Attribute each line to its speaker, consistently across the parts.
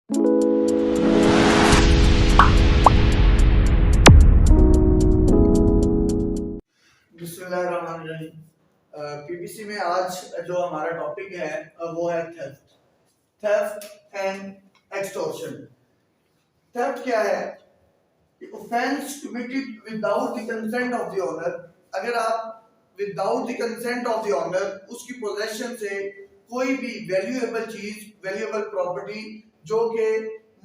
Speaker 1: PPC में आज जो हमारा टॉपिक है वो है थेफ्ट एंड एक्सटॉर्शन। थेफ्ट क्या है? Offence committed without the consent of the owner. अगर आप without the consent of the owner उसकी पोजेशन से कोई भी वैल्यूएबल चीज, वैल्यूएबल प्रॉपर्टी जो कि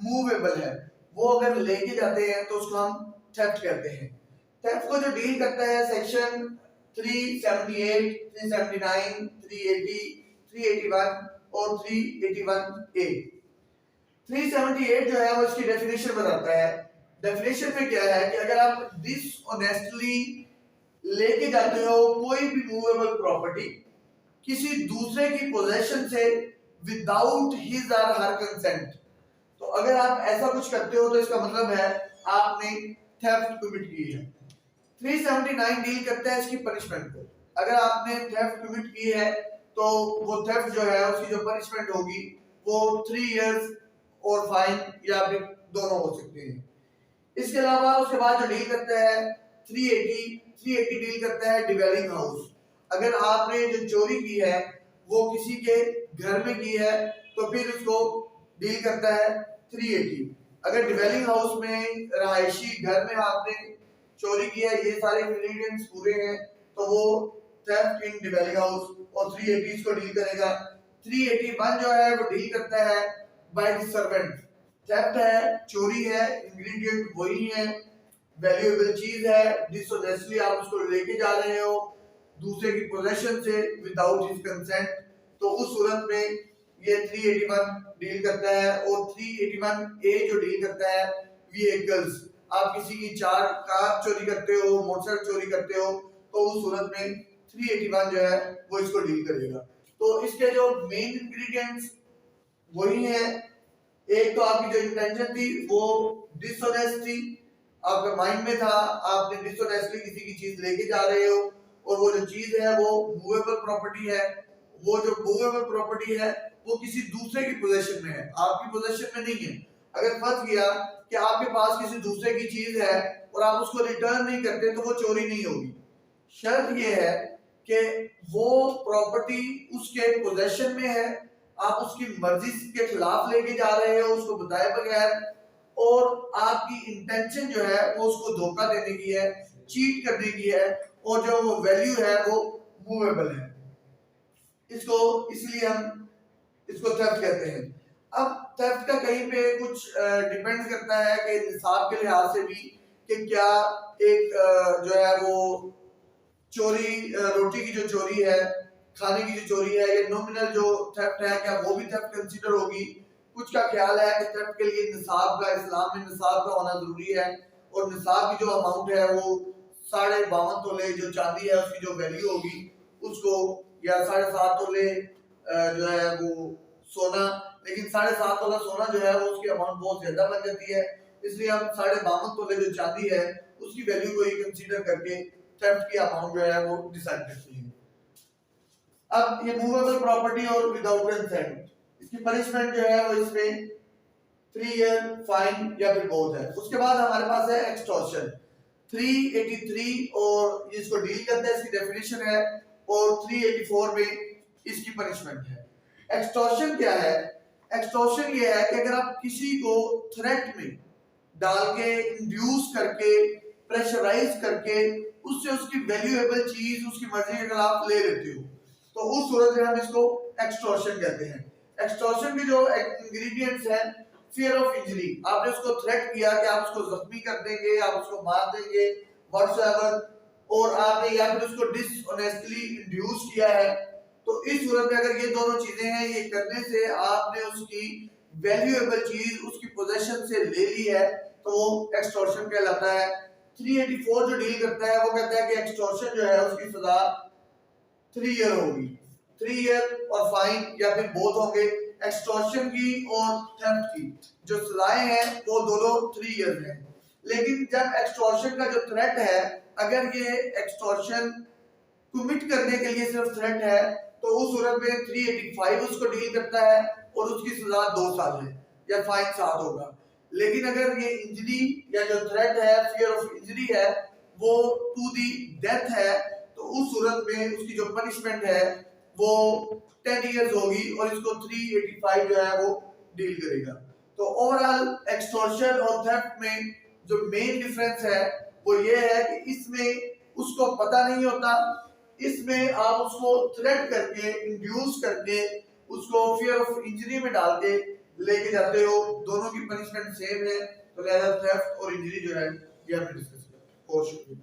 Speaker 1: मूवेबल है, वो अगर लेके जाते हैं तो उसको हम थेफ्ट कहते हैं। थेफ्ट को जो डील करता है सेक्शन 378, 379, 380, 381 और 381A। 378 जो है वो इसकी डेफिनेशन बताता है। डेफिनेशन में क्या है कि अगर आप डिसऑनेस्टली लेके जाते हो कोई भी मूवेबल प्रॉपर्टी किसी दूसरे की पोजेशन से विदाउट हिज और हर कंसेंट, तो अगर आप ऐसा कुछ करते हो तो इसका मतलब है आपने थेफ्ट कमिट की है। 379 डील करता है इसकी पनिशमेंट को। अगर आपने थेफ्ट कमिट की है तो वो थेफ्ट जो है उसकी जो पनिशमेंट होगी वो 3 इयर्स और फाइन या फिर दोनों हो सकते हैं। इसके अलावा उसके बाद जो डील करता है 380 डील करता है डिवेलिंग हाउस। अगर आपने जो चोरी की है वो किसी के घर में की है तो फिर उसको डील करता है 380। अगर डिवेलिंग हाउस में रहायशी घर में आपने चोरी की है, ये सारे इंग्रेडिएंट्स पूरे हैं, तो वो थेफ्ट इन डिवेलिंग हाउस और 380 इसको डील करेगा। 381 जो है वो डील करता है बाय द सर्वेंट। थेफ्ट है, चोरी है, इंग्रेडिएंट वही है, वैल्यूएबल चीज है, डिसऑनेस्टली आप उसको लेके जा रहे हो दूसरे की पोजेशन से विदाउट हिज कंसेंट, तो उस सूरत में ये 381 डील करता है। और 381A जो डील करता है व्हीकल्स। आप किसी की कार चोरी करते हो, मोटरसाइकिल चोरी करते हो, तो उस सूरत में 381 जो है वो इसको डील करेगा। तो इसके जो मेन इंग्रेडिएंट्स वही है। एक तो आपकी जो इंटेंशन थी वो डिसऑनेस्ट थी, आपके माइंड में था, आपने डिसऑनेस्टली किसी की चीज लेके जा रहे हो, और वो जो चीज है वो मूवेबल प्रॉपर्टी है। वो जो मूवेबल प्रॉपर्टी है वो किसी दूसरे की पोजीशन में है, आपकी पोजीशन में नहीं है। अगर फर्ज किया कि आपके पास किसी दूसरे की चीज है और आप उसको रिटर्न नहीं करते तो वो चोरी नहीं होगी। शर्त ये है कि वो प्रॉपर्टी उसके पोजीशन में है, आप उसकी मर्जी के खिलाफ लेके जा रहे हो उसको बताए बगैर, और आपकी इंटेंशन जो है वो उसको धोखा देने की है, चीट करने की है, और जो वो वैल्यू है वो मूवेबल है। इसको इसलिए हम इसको थेफ्ट कहते हैं। अब थेफ्ट का कहीं पे कुछ डिपेंड करता है कि निसाब के लिहाज से भी कि क्या एक जो है वो चोरी, रोटी की जो चोरी है, खाने की जो चोरी है, ये नॉमिनल जो थेफ्ट है, क्या वो भी थेफ्ट कंसीडर होगी? कुछ का ख्याल है कि थेफ्ट के लिए निसाब का, इस्लाम में निसाब का होना जरूरी है, और निसाब की जो अमाउंट है वो 52.5 तोले जो चांदी है उसकी जो वैल्यू होगी उसको, या 7.5 तोले जो है वो सोना, लेकिन 7.5 तोला सोना जो है वो उसकी अमाउंट बहुत ज्यादा बन जाती है, इसलिए हम 52.5 तोले जो चांदी है उसकी वैल्यू को ही कंसीडर करके थेफ्ट की अमाउंट जो है वो डिसाइड करते हैं। अब ये मूवेबल प्रॉपर्टी और विदाउट कंसेंट, इसकी पनिशमेंट जो है वो इसमें 3 ईयर फाइन या फिर बोथ है। उसके बाद हमारे पास है एक्सटॉर्शन। 383 और इसको डील करता है, इसकी डेफिनेशन है, और 384 में इसकी पनिशमेंट है। एक्सटॉर्शन क्या है? एक्सटॉर्शन ये है कि अगर आप किसी को थ्रेट में डाल के, इंड्यूस करके, प्रेशराइज करके उससे उसकी वैल्यूएबल चीज उसकी मर्जी के खिलाफ ले लेते हो, तो उस सूरत में हम इसको एक्सटॉर्शन कहते हैं। एक्सटॉर्शन के जो इंग्रेडिएंट्स हैं, फियर ऑफ इंजरी, आपने उसको थ्रेट किया कि आप उसको जख्मी कर देंगे, आप उसको मार देंगे, व्हाटसएवर, और आपने या फिर उसको डिसऑनेस्टली इंड्यूस किया है, तो इस सूरत में अगर ये दोनों चीजें हैं, ये करने से आपने उसकी वैल्यूएबल चीज उसकी पोजीशन से ले ली है, तो वो एक्सटॉर्शन कहलाता है। 384 जो डील करता है वो कहता है कि एक्सटॉर्शन जो है उसकी सजा 3 ईयर होगी, 3 ईयर और फाइन या फिर बोथ होंगे। एक्सटॉर्शन की और थेफ्ट की जो सजाएं हैं वो दोनों 3 ईयर हैं। लेकिन जब एक्सटॉर्शन का जो थ्रेट है, अगर ये एक्सटॉर्शन कमिट करने के लिए सिर्फ थ्रेट है, तो उस सूरत में 385 उसको डील करता है और उसकी सजा 2 साल है। या फाइन 7 होगा। लेकिन अगर ये इंजरी या जो थ्रेट है, फियर ऑफ इंजरी है, वो टू दी डेथ है, तो उस सूरत में उसकी जो पनिशमेंट है वो 10 इयर्स होगी और इसको 385 जो है वो डील करेगा। तो ओवरऑल एक्सटॉर्शन और थेफ्ट में जो मेन डिफरेंस है वो ये है कि इसमें उसको पता नहीं होता, इसमें आप उसको थ्रेट करके, इंड्यूस करके, उसको फियर ऑफ इंजरी में डाल के लेके जाते हो, दोनों की पनिशमेंट सेम है। तो लिहाजा थेफ्ट और इंजरी जो है ये हमने डिस्कस किया। बहुत शुक्रिया।